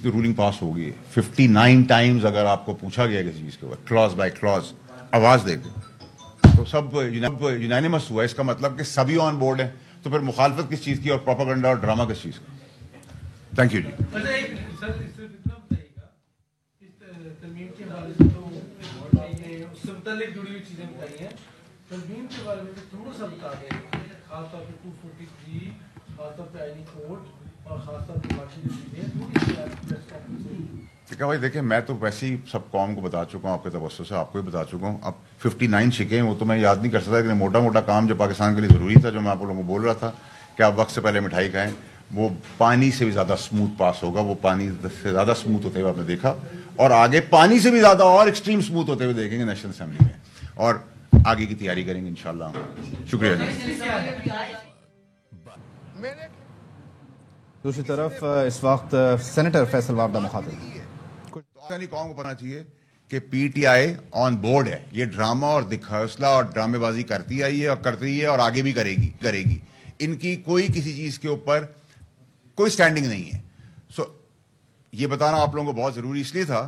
की रूलिंग पास होगी 59 टाइम्स अगर आपको पूछा गया किसी चीज के ऊपर क्लॉज बाय क्लॉज आवाज देके तो सब यूनानिमस हुआ, इसका मतलब कि सभी ऑन बोर्ड है। तो फिर मुखालफत किस चीज की और प्रोपेगेंडा और ड्रामा किस चीज का? थैंक यू जी। जुड़ी हुई चीजें बताई हैं, तरमीम के बारे में थोड़ा सा बता दें, खासतौर पर 243, खासतौर पर आईनी कोड और खासतौर पर बाकी जो चीजें। ठीक है भाई, देखिए मैं तो वैसे ही सब कौम को बता चुका हूँ, आपके तवज्जो से आपको भी बता चुका हूँ। अब 59 शिकें वो तो मैं याद नहीं कर सकता, लेकिन मोटा मोटा काम जो पाकिस्तान के लिए ज़रूरी था, जो मैं आप लोगों को बोल रहा था कि आप वक्त से पहले मिठाई खाएं, वो पानी से भी ज़्यादा स्मूथ पास होगा। वो पानी से ज़्यादा स्मूथ होते हुए आपने देखा, और आगे पानी से भी ज़्यादा और एक्सट्रीम स्मूथ होते हुए देखेंगे नेशनल असेंबली में, और आगे की तैयारी करेंगे इंशाल्लाह। शुक्रिया जी। दूसरी तरफ इस वक्त सेनेटर फैसल वावडा मुखातिब। कौन को पता चाहिए कि पीटीआई ऑन बोर्ड है, ये ड्रामा और दिखावसला और ड्रामेबाजी करती आई है और करती है और आगे भी करेगी। इनकी कोई किसी चीज के ऊपर कोई स्टैंडिंग नहीं है। ये बताना आप लोगों को बहुत जरूरी इसलिए था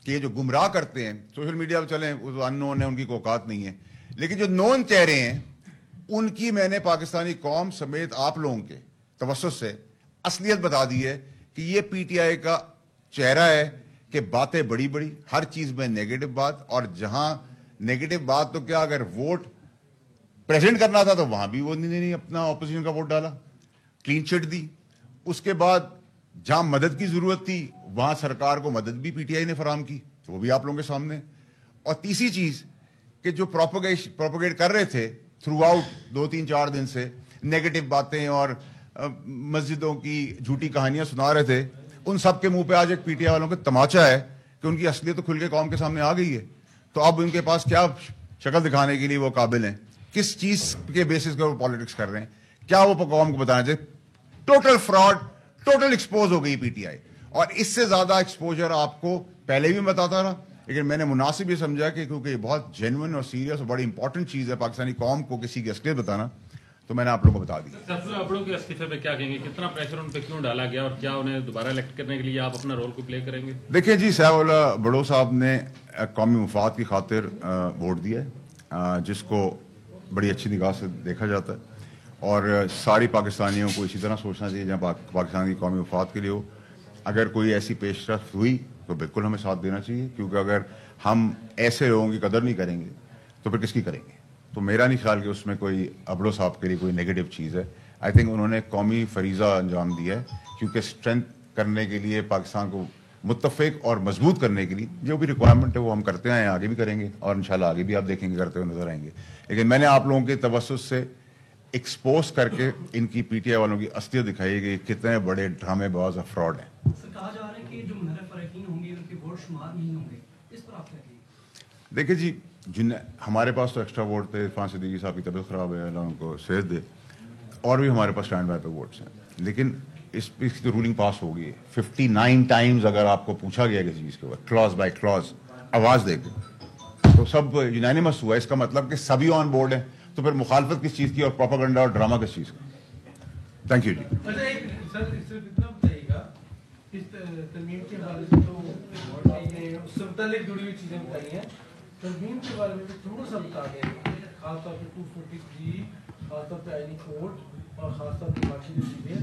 कि ये जो गुमराह करते हैं सोशल मीडिया पर चलें, वो अननोन है, उनकी कोई औकात नहीं है, लेकिन जो नोन चेहरे हैं उनकी मैंने पाकिस्तानी कौम समेत आप लोगों के तवज्जुह से असलियत बता दी है कि ये पीटीआई का चेहरा है कि बातें बड़ी बड़ी, हर चीज में नेगेटिव बात, और जहां नेगेटिव बात तो क्या, अगर वोट प्रेजेंट करना था तो वहां भी वो नहीं अपना ऑपोजिशन का वोट डाला, क्लीन चिट दी। उसके बाद जहां मदद की जरूरत थी वहां सरकार को मदद भी पीटीआई ने फराहम की, तो वो भी आप लोगों के सामने। और तीसरी चीज कि जो प्रोपोगेट कर रहे थे थ्रू आउट 2-3-4 दिन से नेगेटिव बातें और मस्जिदों की झूठी कहानियां सुना रहे थे, उन सब के मुंह पे आज एक पीटीआई वालों का तमाचा है कि उनकी असलियत तो खुल के कौम के सामने आ गई है। तो अब उनके पास क्या शक्ल दिखाने के लिए वो काबिल हैं, किस चीज के बेसिस पर वो पॉलिटिक्स कर रहे हैं, क्या वो कौम को बताना चाहिए? टोटल फ्रॉड, टोटल एक्सपोज हो गई पीटीआई। और इससे ज्यादा एक्सपोजर आपको पहले भी बताता रहा, लेकिन मैंने मुनासिब ये समझा कि क्योंकि ये बहुत जेन्युइन और सीरियस और बड़ी इंपॉर्टेंट चीज है पाकिस्तानी कौम को किसी की असलियत बताना, तो मैंने आप लोगों को बता दी। आप लोगों के इस्तीफे पे क्या कहेंगे, कितना प्रेशर उन पे क्यों डाला गया और क्या उन्हें दोबारा इलेक्ट करने के लिए आप अपना रोल को प्ले करेंगे? देखिए जी, साहब बड़ो साहब ने कौमी मफाद की खातिर वोट दिया है, जिसको बड़ी अच्छी निगाह से देखा जाता है, और सारी पाकिस्तानियों को इसी तरह सोचना चाहिए जहाँ पाकिस्तान की कौमी मफाद के लिए हो। अगर कोई ऐसी पेशरफ्त हुई तो बिल्कुल हमें साथ देना चाहिए, क्योंकि अगर हम ऐसे लोगों की कदर नहीं करेंगे तो फिर किसकी करेंगे? तो मेरा नहीं ख्याल कि उसमें कोई अबड़ो साहब के लिए कोई नेगेटिव चीज़ है। आई थिंक उन्होंने कौमी फरीज़ा अंजाम दिया है, क्योंकि स्ट्रेंथ करने के लिए, पाकिस्तान को मुत्तफ़िक और मजबूत करने के लिए जो भी रिक्वायरमेंट है वो हम करते हैं, आगे भी करेंगे, और इंशाल्लाह आगे भी आप देखेंगे करते हुए नजर आएंगे। लेकिन मैंने आप लोगों के तवज्जुह से एक्सपोज करके इनकी पीटीआई वालों की असलियत दिखाई गई, कितने बड़े ड्रामेबाज और फ्रॉड हैं। कहा जा रहा है कि जो मुनहरफ अरकान होंगे उनके वोट शुमार नहीं होंगे, इस पर आप क्या कहेंगे? देखिए जी, जिन हमारे पास तो एक्स्ट्रा वोट थे, इरफान सिद्दीकी साहब की तबीयत खराब है, अल्लाह उनको सेहत दे, और भी हमारे पास स्टैंड बाय पे वोट्स हैं, लेकिन इसकी तो रूलिंग पास होगी 59 टाइम्स अगर आपको पूछा गया किसी चीज के ऊपर क्लॉज बाय क्लॉज आवाज देके तो सब यूनानिमस हुआ। इसका मतलब कि सभी ऑन बोर्ड है, तो फिर मुखालफत किस चीज की और प्रोपेगेंडा और ड्रामा किस चीज का? थैंक यू जी। जुड़ी हुई चीजें बताई हैं, तरमीम के बारे में थोड़ा सा बता दें, खासतौर पर 243, खासतौर पर आईनी कोड और खासतौर पर बाकी जो चीजें।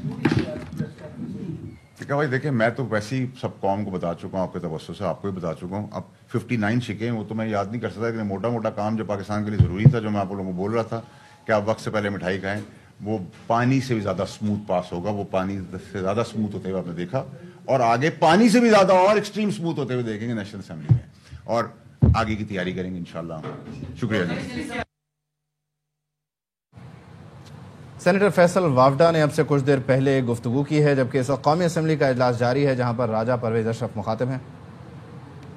ठीक है भाई, देखिए मैं तो वैसे ही सब कौम को बता चुका हूँ, आपके तवज्जो से आपको भी बता चुका हूँ। अब 59 शिकें वो तो मैं याद नहीं कर सकता, लेकिन मोटा मोटा काम जो पाकिस्तान के लिए ज़रूरी था, जो मैं आप लोगों को बोल रहा था कि आप वक्त से पहले मिठाई खाएं, वो पानी से भी ज़्यादा स्मूथ पास होगा। वो पानी से ज़्यादा स्मूथ होते हुए आपने देखा, और आगे पानी से भी ज़्यादा और एक्सट्रीम स्मूथ होते हुए देखेंगे नेशनल असेंबली में, और आगे की तैयारी करेंगे इंशाल्लाह। शुक्रिया जी। सेनेटर फैसल वावडा ने अब से कुछ देर पहले गुफ्तगू की है, जबकि इस वक्त कौमी असम्बली का इजलास जारी है, जहां पर राजा परवेज अशरफ मुखातिब हैं।